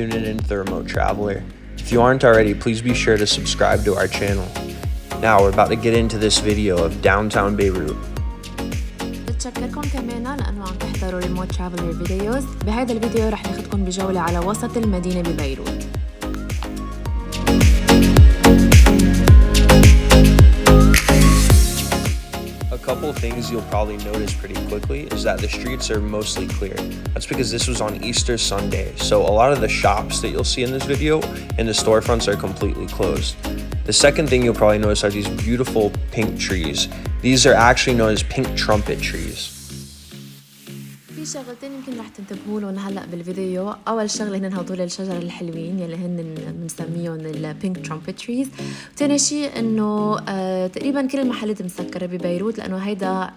Tuning in to the Remote Traveler. If you aren't already, please be sure to subscribe to our channel. Now we're about to get into this video of downtown Beirut. بتشكركم كمان لأنه عم تحضروا ريموت ترافلر فيديوز. بهذا الفيديو رح ناخدكم بجولة على وسط المدينة ببيروت. A couple things you'll probably notice pretty quickly is that the streets are mostly clear. That's because this was on Easter Sunday, so a lot of the shops that you'll see in this video and the storefronts are completely closed. The second thing you'll probably notice are these beautiful pink trees. These are actually known as pink trumpet trees. في شغلتين يمكن رح تنتبهوا لهم هلا بالفيديو. اول شغله هن هدول الشجر الحلوين يلي هن بنسميهم البينك ترومبت تريز. ثاني شيء انه تقريبا كل المحلات مسكره ببيروت لانه هيدا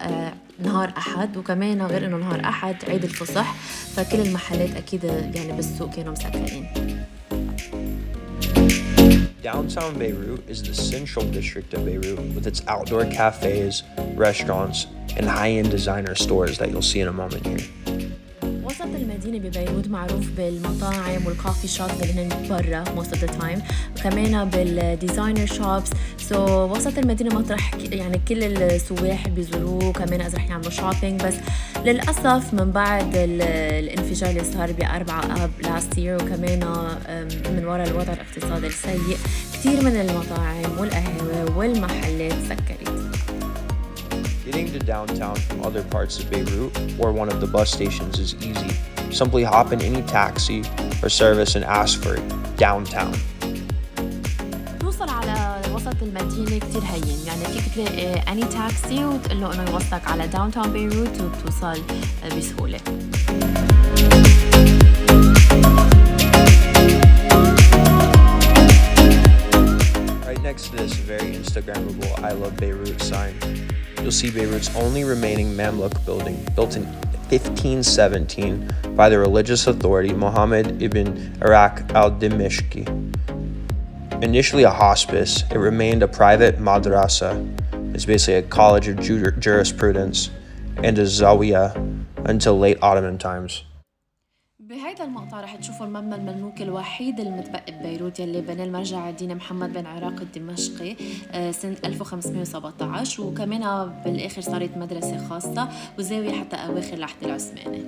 نهار احد، وكمان غير انه نهار احد عيد الفصح، فكل المحلات اكيد يعني بالسوق كانوا مسكرين. Downtown Beirut is the central district of Beirut with its outdoor cafes, restaurants, and high-end designer stores that you'll see in a moment here. وسط المدينة ببيروت معروف بالمطاعم والكافي شوبس اللي هن برا most of the time، وكمان بالديزاينر شوبس. وسط المدينة مطرح يعني كل السواح بيزوروه، كمان إذا رح يعملوا شوبينج. بس للأسف من بعد الانفجار اللي صار ب4 آب last year، وكمان من وراء الوضع الاقتصادي السيء، كتير من المطاعم والقهوة والمحلات سكرت. Getting to downtown from other parts of Beirut or one of the bus stations is easy. Simply hop in any taxi or service and ask for downtown. توصل على وسط المدينة كتير هين، يعني فيك تلاقي any taxi وتقول له إنه يوصلك على downtown Beirut وبتوصل بسهولة. Right next to this very Instagrammable I Love Beirut sign, you'll see Beirut's only remaining Mamluk building, built in 1517 by the religious authority Mohammad Ibn Arraq al-Dimashqi. Initially a hospice, it remained a private madrasa. It's basically a college of jurisprudence and a Zawiyat until late Ottoman times. بهيدا المقطع رح تشوفوا المبنى المملوكي الوحيد المتبقي ببيروت يلي بناه المرجع الديني محمد بن عراق الدمشقي سنة 1517، وكمان بالآخر صارت مدرسة خاصة وزاوية حتى أواخر العهد العثماني.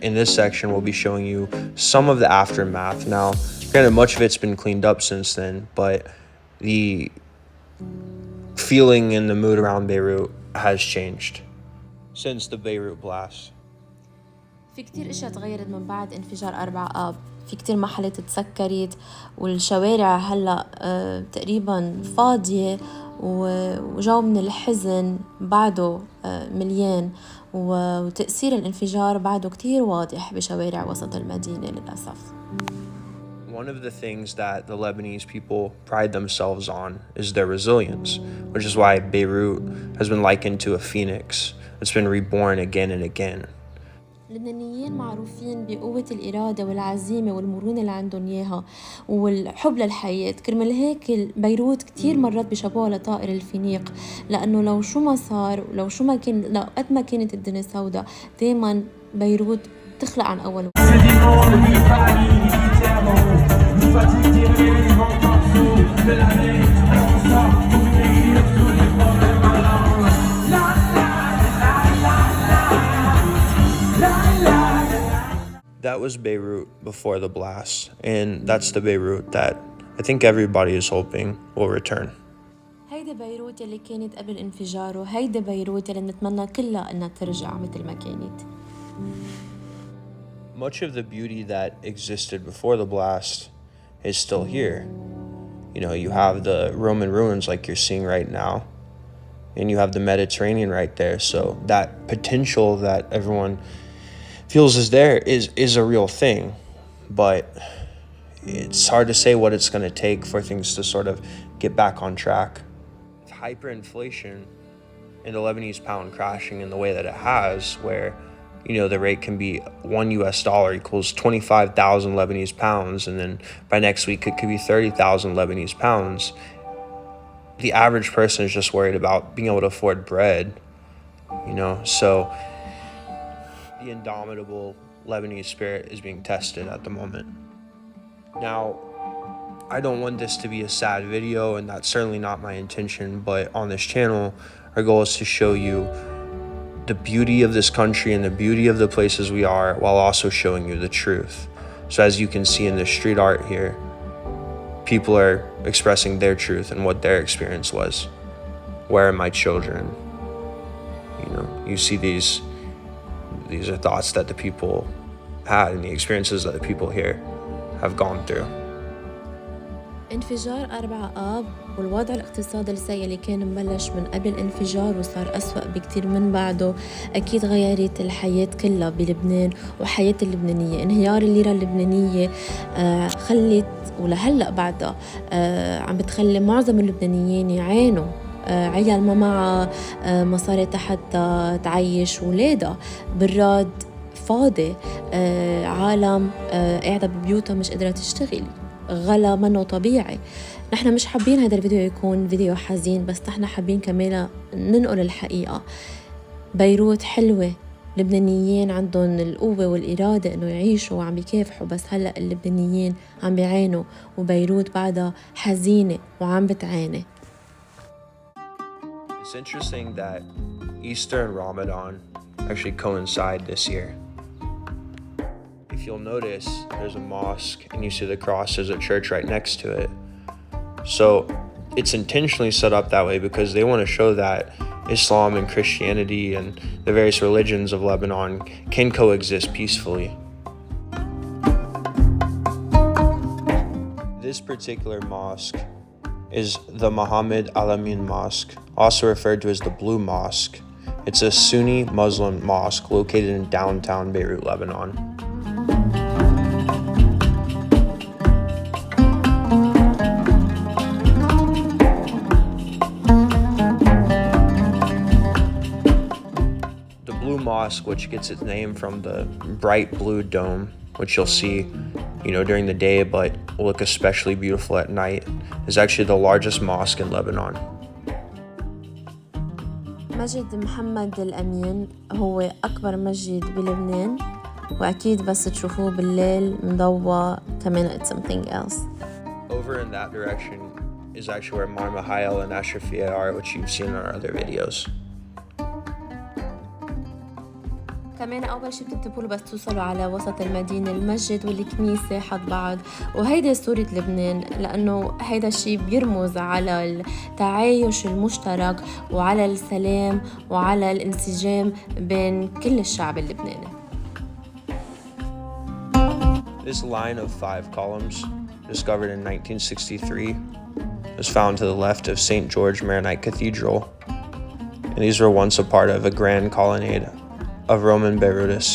In this section, we'll be showing you some of the aftermath. Now, granted, much of it's been cleaned up since then, but the feeling and the mood around Beirut has changed since the Beirut blast. في كتير اشياء تغيرت من بعد انفجار 4 آب. في كتير محلات تسكرت، والشوارع هلا تقريبا فاضية، وجو من الحزن بعده مليان، وتأثير الانفجار بعده كتير واضح بشوارع وسط المدينة للأسف. One of the things that the Lebanese people pride themselves on is their resilience, which is why Beirut has been likened to a phoenix. It's been reborn again and again. اللبنانيين معروفين بقوة الإرادة والعزيمة والمرونة اللي عندهم إياها والحب للحياة. كرمال هيك بيروت كتير مرات بيشبهوها لطائر الفينيق، لأنه لو شو ما صار ولو شو ما كان، لو قد ما كانت الدنيا سوداء، دايما بيروت تخلق عن أول. That was Beirut before the blast, and that's the Beirut that I think everybody is hoping will return. هيدا بيروت اللي كانت قبل الانفجار، وهيدا بيروت اللي نتمنى كلها انها ترجع مثل ما كانت. Much of the beauty that existed before the blast is still here. You know, you have the Roman ruins like you're seeing right now, and you have the Mediterranean right there. So that potential that everyone feels is there is a real thing. but it's hard to say what it's going to take for things to sort of get back on track. Hyperinflation and the Lebanese pound crashing in the way that it has, where the rate can be $1 equals 25,000 Lebanese pounds, and then by next week it could be 30,000 Lebanese pounds. The average person is just worried about being able to afford bread, so the indomitable Lebanese spirit is being tested at the moment. Now, I don't want this to be a sad video, and that's certainly not my intention, but on this channel, our goal is to show you the beauty of this country and the beauty of the places we are, while also showing you the truth. So as you can see in the street art here, people are expressing their truth and what their experience was. Where are my children? You see these are thoughts that the people had and the experiences that the people here have gone through. انفجار 4 آب والوضع الاقتصادي السيء اللي كان مبلش من قبل الانفجار وصار أسوأ بكتير من بعده أكيد غيرت الحياة كلها بلبنان وحياة اللبنانية. انهيار الليرة اللبنانية خلت ولهلأ بعدها عم بتخلي معظم اللبنانيين يعانوا. عيال ما معها مصاري حتى تعيش ولادها، براد فاضي، عالم قاعدة ببيوتها مش قادرة تشتغل، غلا منه طبيعي. نحن مش حابين هذا الفيديو يكون فيديو حزين، بس نحن حابين كمان ننقل الحقيقة. بيروت حلوة، لبنانيين عندهم القوة والإرادة إنه يعيشوا وعم بيكافحوا، بس هلأ اللبنانيين عم بيعانوا وبيروت بعدها حزينة وعم بتعاني. It's interesting that Easter and Ramadan actually coincide this year. If you'll notice, there's a mosque and you see the cross, there's a church right next to it. So it's intentionally set up that way because they want to show that Islam and Christianity and the various religions of Lebanon can coexist peacefully. This particular mosque is the Mohammad Al-Amin Mosque, also referred to as the Blue Mosque. It's a Sunni Muslim mosque located in downtown Beirut, Lebanon. The Blue Mosque, which gets its name from the bright blue dome, which you'll see during the day but will look especially beautiful at night, is actually the largest mosque in Lebanon. مسجد محمد الأمين هو أكبر مسجد بلبنان، وأكيد بس تشوفوه بالليل مضوى كمان it's something else. Over in that direction is actually where Martyr and Ashrafia are, which you've seen in our other videos. كمان أول شي بتنتبهوا له بس توصلوا على وسط المدينة المسجد والكنيسة حد بعض، وهيدا صورة لبنان، لأنه هيدا الشي بيرمز على التعايش المشترك وعلى السلام وعلى الانسجام بين كل الشعب اللبناني. This line of 5 columns, discovered in 1963, was found to the left of St. George Maronite Cathedral, and these were once a part of a grand colonnade of Roman Berytus.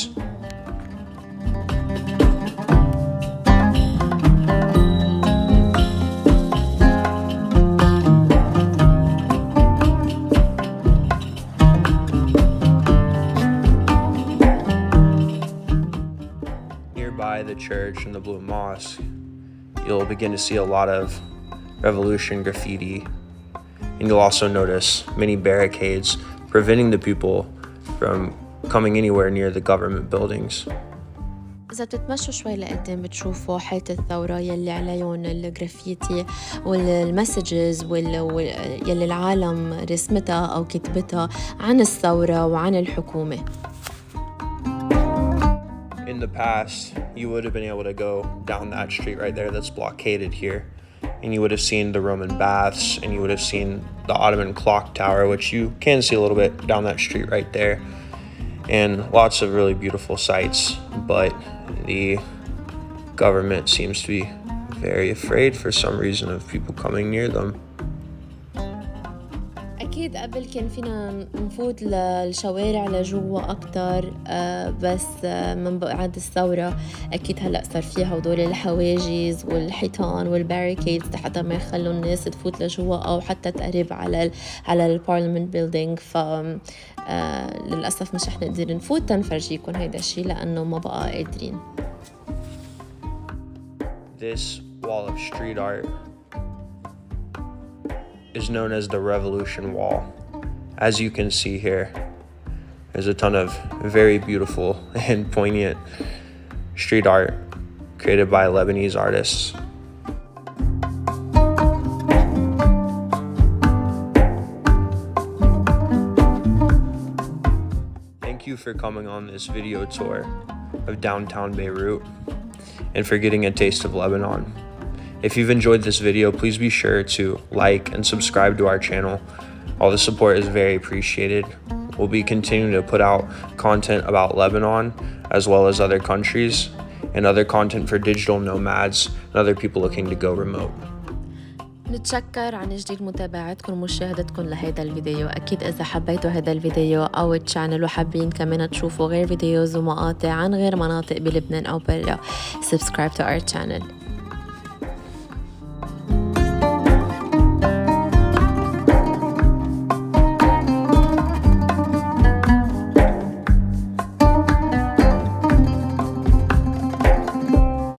Nearby the church and the Blue Mosque, you'll begin to see a lot of revolution graffiti, and you'll also notice many barricades preventing the people from coming anywhere near the government buildings. إذا بتتمشوا شوي لقدام بتشوفوا حيط الثورة يلي عليهم الجرافيتي والمسجز يلي العالم رسمتها أو كتبتها عن الثورة وعن الحكومة. In the past, you would have been able to go down that street right there that's blockaded here, and you would have seen the Roman baths, and you would have seen the Ottoman Clock Tower, which you can see a little bit down that street right there, and lots of really beautiful sights, but the government seems to be very afraid for some reason of people coming near them. أكيد أكيد قبل كان فينا نفوت للشوارع لجوا أكتر، بس من بعد الثورة أكيد هلأ صار فيها هدول الحواجز والحيطان والباريكيدز حتى ما يخلوا الناس تفوت لجوا أو حتى تقرب على البارلمنت بيلدينج. للأسف مش رح نقدر نفوت تنفرجيكم هيدا الشي لأنه ما بقى قادرين. This wall of street art is known as the Revolution Wall. As you can see here, there's a ton of very beautiful and poignant street art created by Lebanese artists. Thank you for coming on this video tour of downtown Beirut and for getting a taste of Lebanon. If you've enjoyed this video, please be sure to like and subscribe to our channel. All the support is very appreciated. We'll be continuing to put out content about Lebanon as well as other countries and other content for digital nomads and other people looking to go remote. نتشكر عن جديد متابعتكم ومشاهدتكم لهذا الفيديو. أكيد إذا حبيتوا هذا الفيديو أو الشانل وحابين كمان تشوفوا غير فيديوز ومقاطع عن غير مناطق بلبنان أو برا, subscribe to our channel.